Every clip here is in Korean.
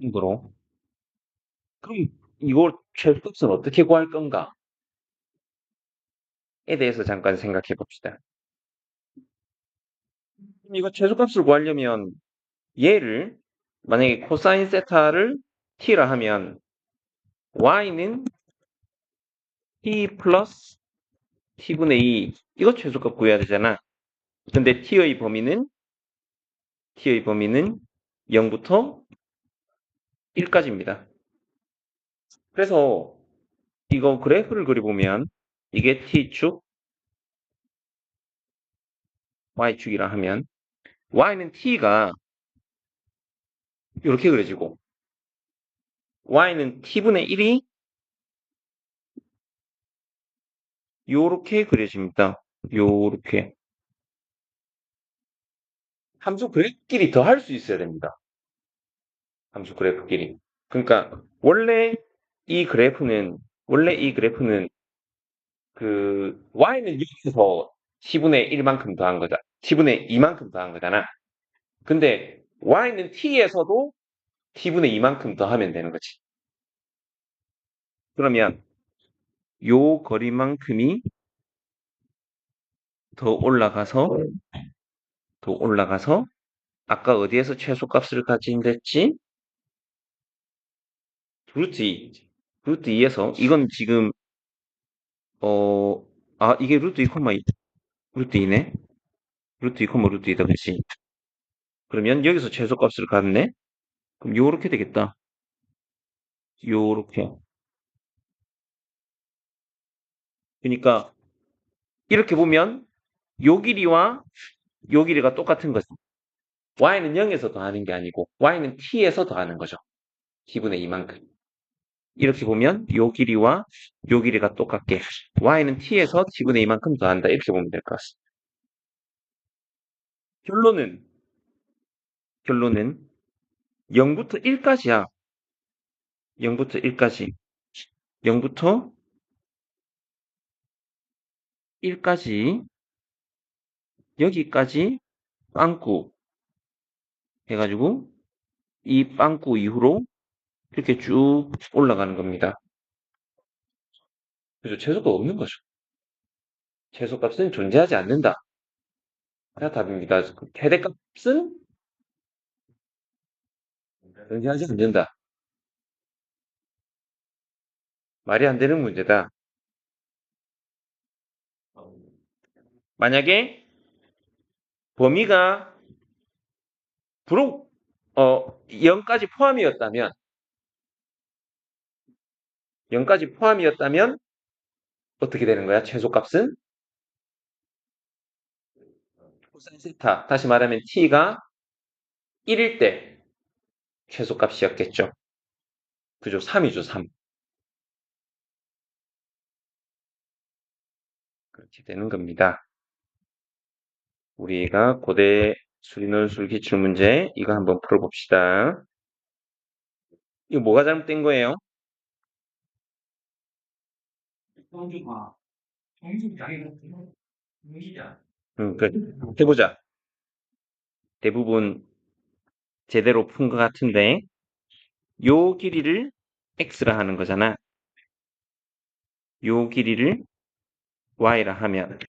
정도로. 그럼 이걸 최소값은 어떻게 구할 건가에 대해서 잠깐 생각해 봅시다. 그럼 이거 최소값을 구하려면 얘를 만약에 코사인 세타를 t라 하면 y는 t 플러스 t분의 2 이거 최소값 구해야 되잖아. 근데 t의 범위는 0부터 1까지입니다. 그래서 이거 그래프를 그려보면 이게 t축, y축이라 하면 y는 t가 이렇게 그려지고 y는 t분의 1이 요렇게 그려집니다. 요렇게. 함수 그래프끼리 더할 수 있어야 됩니다. 함수 그래프끼리. 그러니까 원래 이 그래프는 그 y는 6에서 t분의 1만큼 더한 거다. t분의 2만큼 더한 거잖아. 근데 y는 t에서도 t분의 2만큼 더하면 되는 거지. 그러면 요 거리만큼이 더 올라가서 더 올라가서 아까 어디에서 최소값을 가진댔지? 루트 2. 루트 2에서 이건 지금 이게 루트 2, 루트 2네. 루트 2, 루트 2다 그치? 그러면 여기서 최소값을 갖네. 그럼 요렇게 되겠다. 요렇게. 그러니까 이렇게 보면 요 길이와 요 길이가 똑같은 거죠. y는 0에서 더하는 게 아니고 y는 t에서 더하는 거죠. t분의 2만큼. 이렇게 보면 요 길이와 요 길이가 똑같게 y는 t에서 t분의 2만큼 더한다. 이렇게 보면 될 것 같습니다. 결론은 0부터 1까지야. 0부터 1까지. 0부터 1까지 여기까지 빵꾸 해가지고 이 빵꾸 이후로 이렇게 쭉 올라가는 겁니다. 그래서 최소값 없는 거죠. 최소값은 존재하지 않는다. 가 답입니다. 최대값은 존재하지 않는다. 말이 안 되는 문제다. 만약에 범위가 불호 0까지 포함이었다면 0까지 포함이었다면 어떻게 되는 거야? 최소값은 코사인 세타. 다시 말하면 t가 1일 때 최소값이었겠죠. 그죠? 3이죠, 3. 그렇게 되는 겁니다. 우리가 고대 수리논술 기출문제 이거 한번 풀어봅시다. 이거 뭐가 잘못된 거예요? 성주가 정수 양이 공기자. 해보자. 대부분 제대로 푼 것 같은데 요 길이를 x라 하는 거잖아. 요 길이를 y라 하면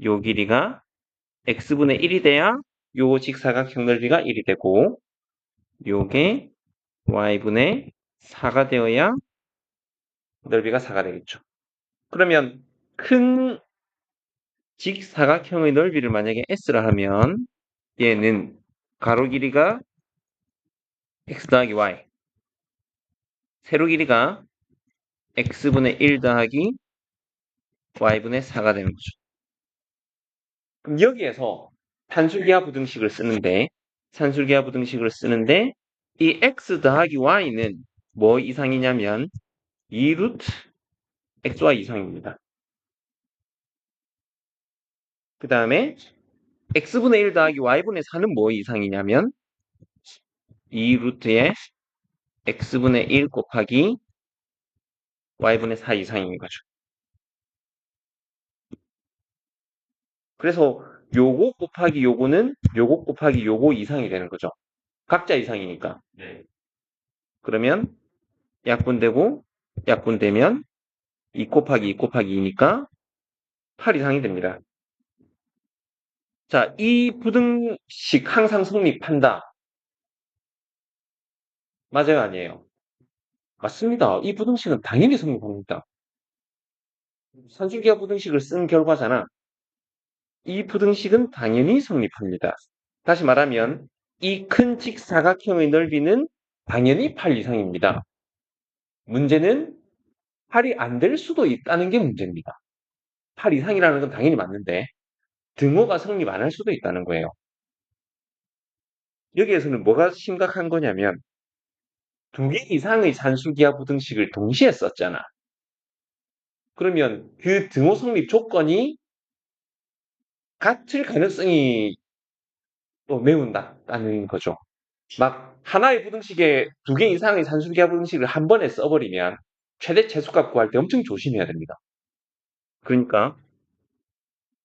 요 길이가 x분의 1이 돼야 요 직사각형 넓이가 1이 되고 요게 y분의 4가 되어야 넓이가 4가 되겠죠. 그러면 큰 직사각형의 넓이를 만약에 s라 하면 얘는 가로 길이가 x 더하기 y, 세로 길이가 x분의 1 더하기 y분의 4가 되는 거죠. 그럼 여기에서 산술기하 부등식을 쓰는데 이 x 더하기 y는 뭐 이상이냐면 2 루트 xy 이상입니다. 그 다음에 x분의 1 더하기 y분의 4는 뭐 이상이냐면 2 루트의 x분의 1 곱하기 y분의 4 이상인 거죠. 그래서 요거 곱하기 요거 이상이 되는 거죠. 각자 이상이니까. 네. 그러면 약분되고 약분되면 2 곱하기 2 곱하기 2니까 8 이상이 됩니다. 자, 이 부등식 항상 성립한다. 맞아요, 아니에요? 맞습니다. 이 부등식은 당연히 성립합니다. 산술기하 부등식을 쓴 결과잖아. 이 부등식은 당연히 성립합니다. 다시 말하면 이 큰 직사각형의 넓이는 당연히 8 이상입니다. 문제는 8이 안 될 수도 있다는 게 문제입니다. 8 이상이라는 건 당연히 맞는데 등호가 성립 안 할 수도 있다는 거예요. 여기에서는 뭐가 심각한 거냐면 2개 이상의 산술기하 부등식을 동시에 썼잖아. 그러면 그 등호 성립 조건이 같을 가능성이 또 매우 낮다는 거죠. 막 하나의 부등식에 2개 이상의 산술기하 부등식을 한 번에 써버리면 최대 최소값 구할 때 엄청 조심해야 됩니다. 그러니까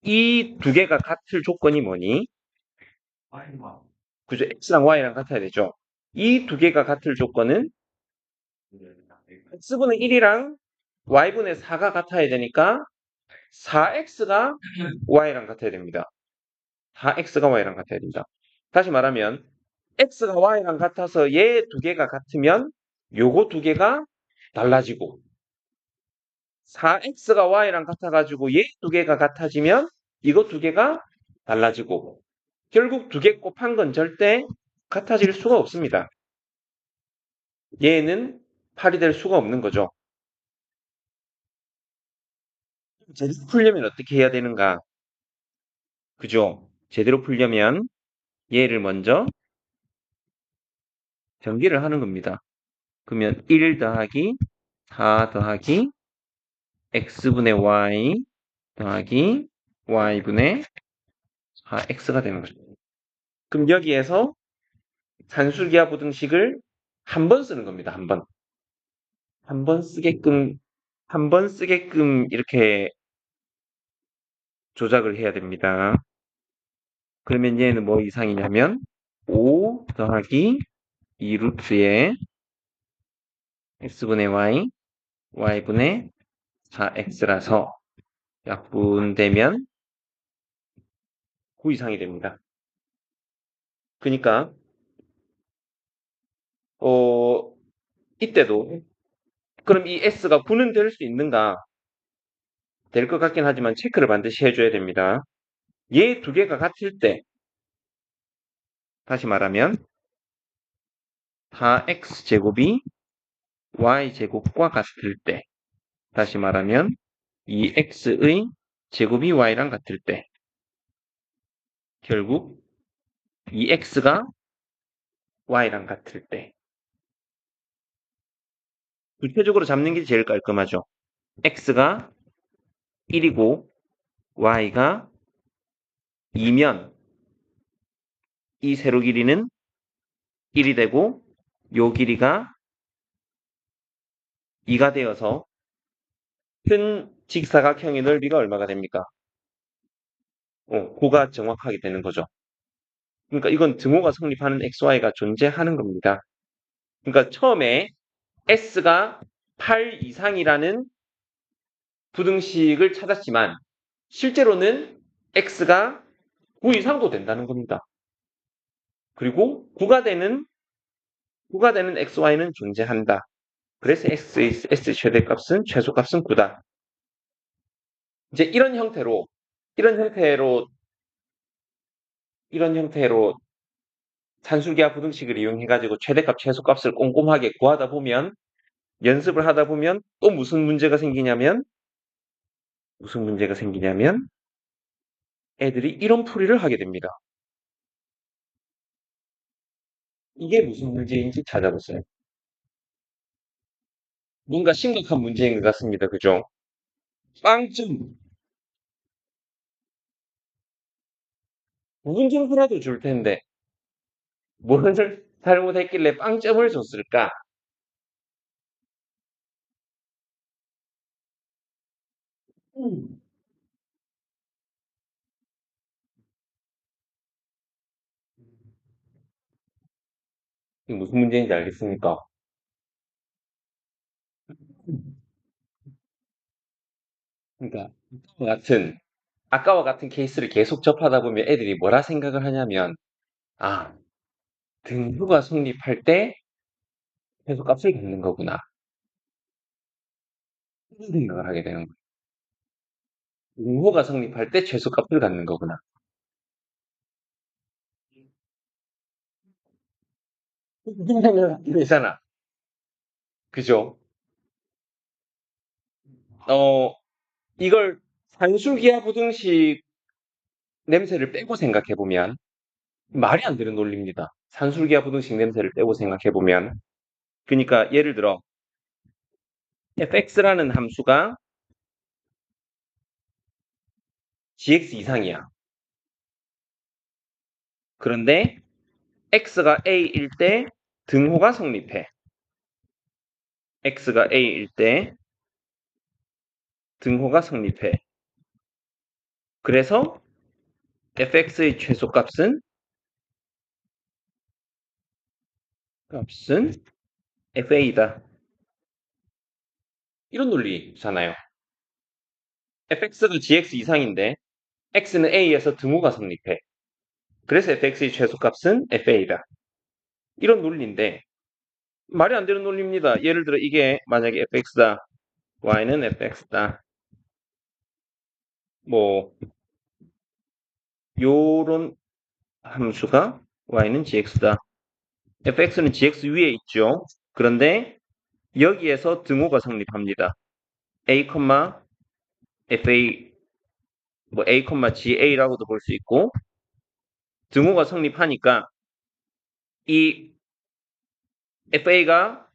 이 2개가 같을 조건이 뭐니? 그죠? x랑 y랑 같아야 되죠. 이 2개가 같을 조건은 x분의 1이랑 y분의 4가 같아야 되니까 4x가 y랑 같아야 됩니다. 4x가 y랑 같아야 됩니다. 다시 말하면 x가 y랑 같아서 얘 2개가 같으면 요거 2개가 달라지고 4x가 y랑 같아가지고 얘 2개가 같아지면 이거 2개가 달라지고 결국 2개 곱한 건 절대 같아질 수가 없습니다. 얘는 8이 될 수가 없는 거죠. 제대로 풀려면 어떻게 해야 되는가? 그죠? 제대로 풀려면 얘를 먼저 전개를 하는 겁니다. 그러면 1 더하기 4 더하기 x분의 y 더하기 y분의 4x가 되는 거죠. 그럼 여기에서 산술기하 부등식을 한 번 쓰는 겁니다. 한 번. 한 번 쓰게끔 이렇게 조작을 해야 됩니다. 그러면 얘는 뭐 이상이냐면 5 더하기 2 루트의 x분의 y, y분의 4x라서 약분되면 9 이상이 됩니다. 그러니까 이때도 그럼 이 s가 9는 될 수 있는가? 될 것 같긴 하지만 체크를 반드시 해줘야 됩니다. 얘 2개가 같을 때 다시 말하면 4x제곱이 y제곱과 같을 때 다시 말하면 이 x의 제곱이 y랑 같을 때 결국 이 x가 y랑 같을 때 구체적으로 잡는 게 제일 깔끔하죠. x가 1이고 y가 2면 이 세로 길이는 1이 되고 요 길이가 2가 되어서 큰 직사각형의 넓이가 얼마가 됩니까? 9가 정확하게 되는 거죠. 그러니까 이건 등호가 성립하는 xy가 존재하는 겁니다. 그러니까 처음에 s가 8 이상이라는 부등식을 찾았지만 실제로는 x가 9 이상도 된다는 겁니다. 그리고 9가 되는 xy는 존재한다. 그래서 s 최대값은 최소값은 9다. 이제 이런 형태로 산술기하 부등식을 이용해가지고 최대값, 최소값을 꼼꼼하게 구하다 보면 연습을 하다 보면 또 무슨 문제가 생기냐면 애들이 이런 풀이를 하게 됩니다. 이게 무슨 문제인지 찾아보세요. 뭔가 심각한 문제인 것 같습니다. 그죠? 빵점. 무분점수라도 줄 텐데 뭘 잘못했길래 빵점을 줬을까? 음. 이게 무슨 문제인지 알겠습니까? 그러니까 같은 아까와 같은 케이스를 계속 접하다 보면 애들이 뭐라 생각을 하냐면 아, 등수가 성립할 때 최소값을 갖는 거구나. 이런 생각을 하게 되는 거예요. 등호가 성립할 때 최소값을 갖는 거구나. 무슨 생각을 하게 되잖아. 그죠? 어, 이걸 산술기하 부등식 냄새를 빼고 생각해 보면 말이 안 되는 논리입니다. 산술기하 부등식 냄새를 빼고 생각해 보면 그러니까 예를 들어 fx라는 함수가 gx 이상이야. 그런데 x가 a일 때 등호가 성립해. x가 a일 때 등호가 성립해. 그래서 fx의 최소값은 fa다. 이런 논리잖아요. fx가 gx 이상인데 x는 a에서 등호가 성립해. 그래서 fx의 최소값은 fa다. 이런 논리인데 말이 안 되는 논리입니다. 예를 들어 이게 만약에 fx다. y는 fx다. 뭐 요런 함수가 y는 gx다. fx는 gx 위에 있죠. 그런데 여기에서 등호가 성립합니다. a, fa, 뭐 a, ga라고도 볼 수 있고 등호가 성립하니까 이 fa가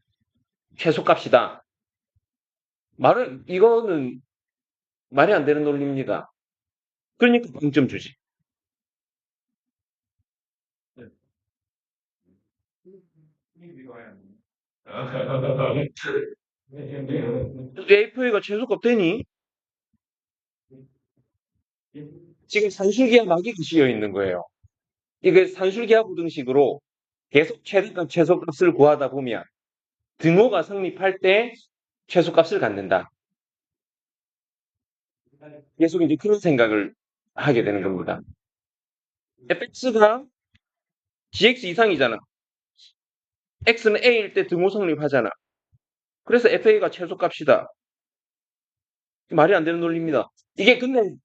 최소값이다. 이거는 말이 안 되는 논리입니다. 그러니까 0점 주지. fa가 최소값 되니? 지금 산술기하 막이 씌여 있는 거예요. 이게 산술기하 부등식으로 계속 최대값, 최소값을 구하다 보면 등호가 성립할 때 최소값을 갖는다. 계속 이제 그런 생각을 하게 되는 겁니다. fx가 gx 이상이잖아. x는 a일 때 등호 성립하잖아. 그래서 fa가 최소값이다. 말이 안 되는 논리입니다. 이게 근데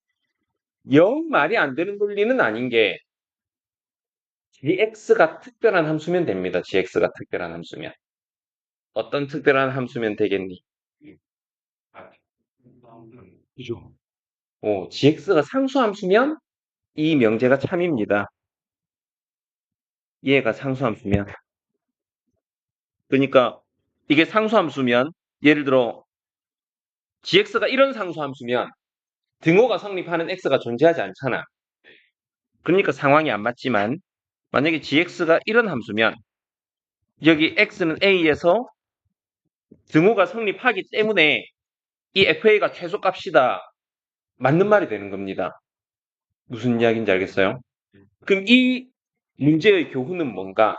영 말이 안 되는 논리는 아닌 게 gx가 특별한 함수면 됩니다. gx가 특별한 함수면. 어떤 특별한 함수면 되겠니? 그죠. gx가 상수함수면 이 명제가 참입니다. 얘가 상수함수면. 그러니까 이게 상수함수면 예를 들어 gx가 이런 상수함수면 등호가 성립하는 x가 존재하지 않잖아. 그러니까 상황이 안 맞지만 만약에 gx가 이런 함수면 여기 x는 a에서 등호가 성립하기 때문에 이 fa가 최소값이다. 맞는 말이 되는 겁니다. 무슨 이야기인지 알겠어요? 그럼 이 문제의 교훈은 뭔가?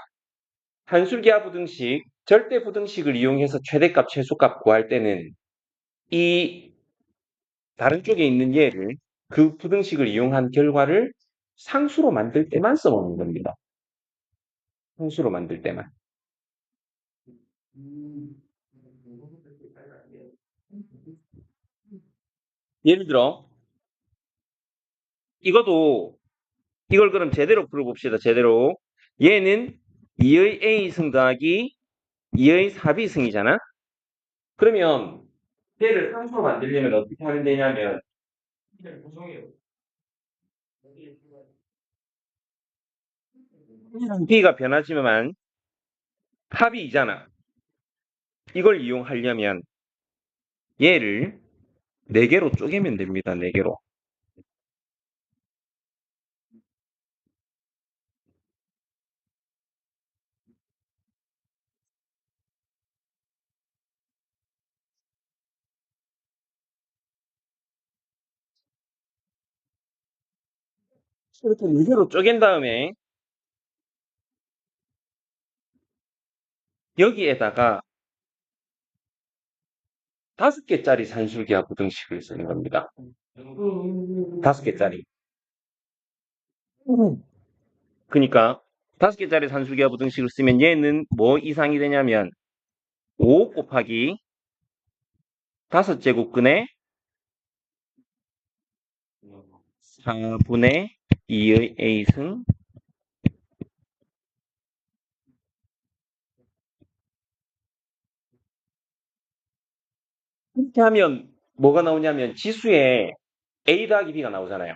한술기하 부등식, 절대 부등식을 이용해서 최대값, 최소값 구할 때는 이 다른 쪽에 있는 예를 그 부등식을 이용한 결과를 상수로 만들 때만 써먹는 겁니다. 상수로 만들 때만. 예를 들어 이것도 이걸 그럼 제대로 풀어봅시다. 제대로. 얘는 2의 A승 더하기 2의 4B승이잖아? 그러면 얘를 상수로 만들려면 어떻게 하면 되냐면 B가 변하지만 합이 이잖아. 이걸 이용하려면 얘를 4개로 쪼개면 됩니다. 4개로. 이렇게 4개로 쪼갠 다음에 여기에다가 5개짜리 산술기하 부등식을 쓰는 겁니다. 5개짜리. 그러니까 5개짜리 산술기하 부등식을 쓰면 얘는 뭐 이상이 되냐면 5 곱하기 5제곱근의 4분의 2의 a승 이렇게 하면 뭐가 나오냐면 지수에 a 더하기 b가 나오잖아요.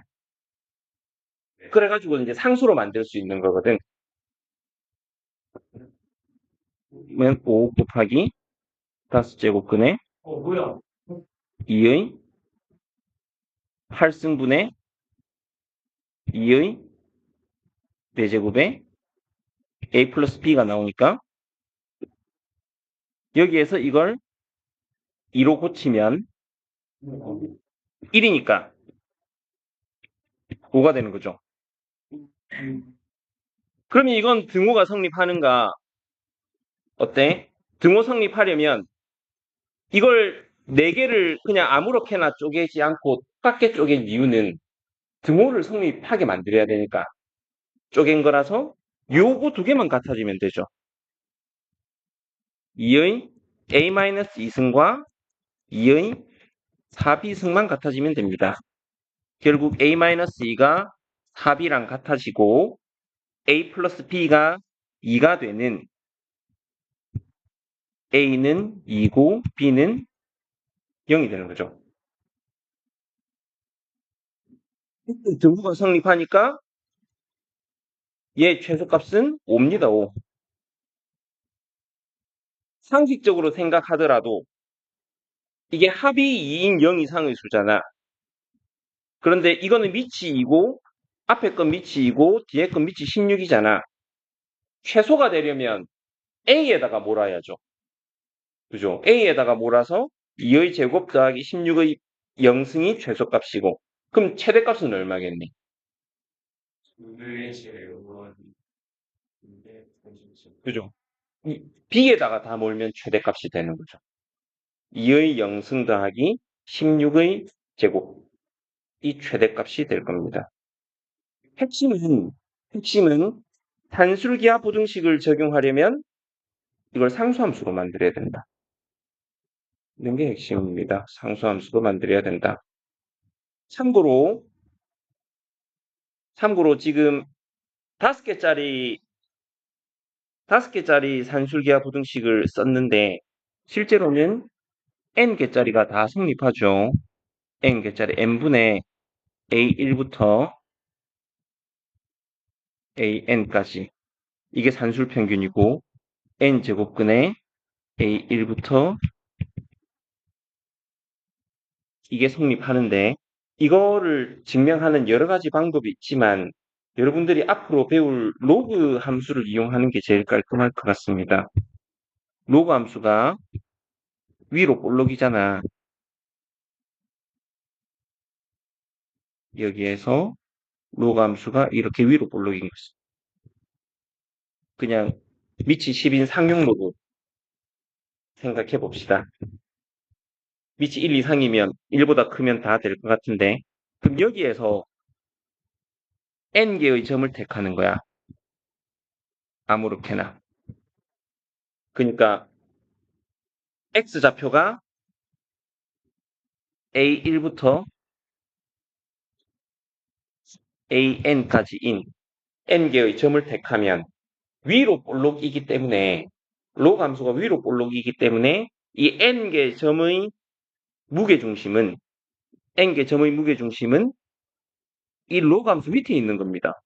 그래가지고 이제 상수로 만들 수 있는 거거든. 그러면 5 곱하기 5제곱근의 2의 8승분의 2의 4제곱에 a 플러스 b가 나오니까 여기에서 이걸 2로 고치면 1이니까 5가 되는 거죠. 그러면 이건 등호가 성립하는가? 어때? 등호 성립하려면 이걸 4개를 그냥 아무렇게나 쪼개지 않고 똑같게 쪼갠 이유는 등호를 성립하게 만들어야 되니까 쪼갠 거라서 요거 2개만 같아지면 되죠. 2의 a-2승과 2의 4b승만 같아지면 됩니다. 결국 a-2가 4b랑 같아지고 a 플러스 b가 2가 되는 a는 2고 b는 0이 되는 거죠. 등호가 성립하니까 얘 최소값은 5입니다. 5. 상식적으로 생각하더라도 이게 합이 2인 0 이상의 수잖아. 그런데 이거는 밑이 2고 앞에 건 밑이 2고 뒤에 건 밑이 16이잖아. 최소가 되려면 a에다가 몰아야죠. 그죠? a에다가 몰아서 2의 제곱 더하기 16의 0승이 최소값이고 그럼 최대값은 얼마겠니? 그죠? b에다가 다 몰면 최대값이 되는 거죠. 2의 0승 더하기 16의 제곱 이 최대값이 될 겁니다. 핵심은 산술기하 부등식을 적용하려면 이걸 상수함수로 만들어야 된다. 이런 게 핵심입니다. 상수함수로 만들어야 된다. 참고로 지금 5개짜리 산술기하 부등식을 썼는데 실제로는 n개짜리가 다 성립하죠. n개짜리 n분의 a1부터 an까지 이게 산술평균이고 n제곱근의 a1부터 이게 성립하는데 이거를 증명하는 여러 가지 방법이 있지만 여러분들이 앞으로 배울 로그 함수를 이용하는 게 제일 깔끔할 것 같습니다. 로그 함수가 위로 볼록이잖아. 여기에서 로그 함수가 이렇게 위로 볼록인 거지. 그냥 밑이 10인 상용 로그 생각해 봅시다. 밑이 1 이상이면 1보다 크면 다 될 것 같은데 그럼 여기에서 n개의 점을 택하는 거야. 아무렇게나. 그러니까 x좌표가 a1부터 an까지인 n개의 점을 택하면 위로 볼록이기 때문에 로그 함수가 위로 볼록이기 때문에 이 n개 점의 무게중심은 이 로그 함수 밑에 있는 겁니다.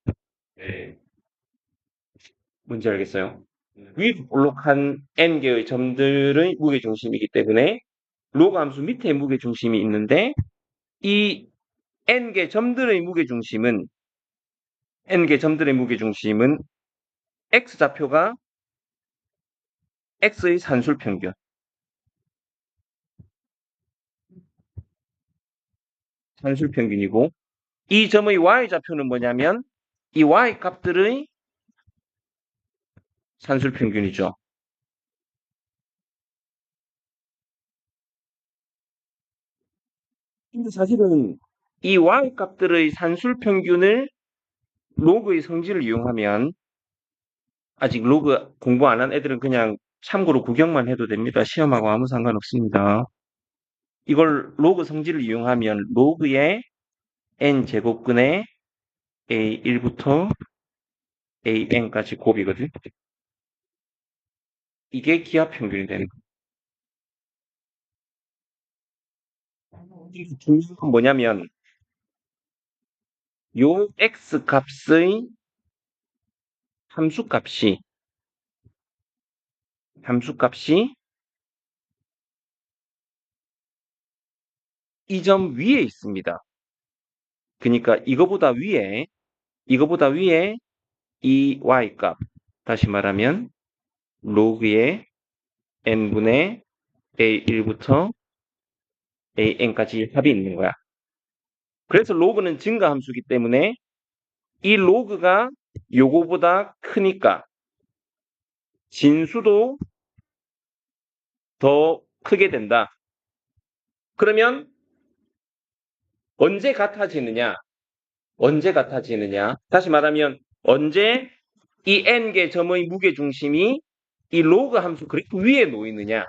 뭔지 알겠어요? 위로 볼록한 n개의 점들의 무게중심이기 때문에 로그 함수 밑에 무게중심이 있는데 이 n개 점들의 무게중심은 x좌표가 x의 산술평균 산술평균이고 이 점의 y좌표는 뭐냐면 이 y값들의 산술평균이죠. 근데 사실은 이 y 값들의 산술 평균을 로그의 성질을 이용하면 아직 로그 공부 안 한 애들은 그냥 참고로 구경만 해도 됩니다. 시험하고 아무 상관없습니다. 이걸 로그 성질을 이용하면 로그의 n제곱근의 a1부터 an까지 곱이거든. 이게 기하 평균이 되는 거야. 중요한 건 뭐냐면 요 x 값의 함수값이 이 점 위에 있습니다. 그러니까 이거보다 위에 이 y값, 다시 말하면 로그의 n분의 a1부터 an까지 합이 있는 거야. 그래서 로그는 증가함수기 때문에 이 로그가 요거보다 크니까 진수도 더 크게 된다. 그러면 언제 같아지느냐? 다시 말하면 언제 이 n개 점의 무게중심이 이 로그 함수 그래프 위에 놓이느냐?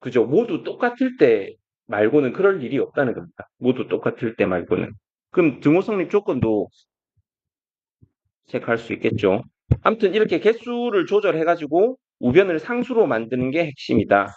그죠? 모두 똑같을 때 말고는 그럴 일이 없다는 겁니다. 모두 똑같을 때 말고는. 그럼 등호성립 조건도 체크할 수 있겠죠. 아무튼 이렇게 개수를 조절해가지고 우변을 상수로 만드는 게 핵심이다.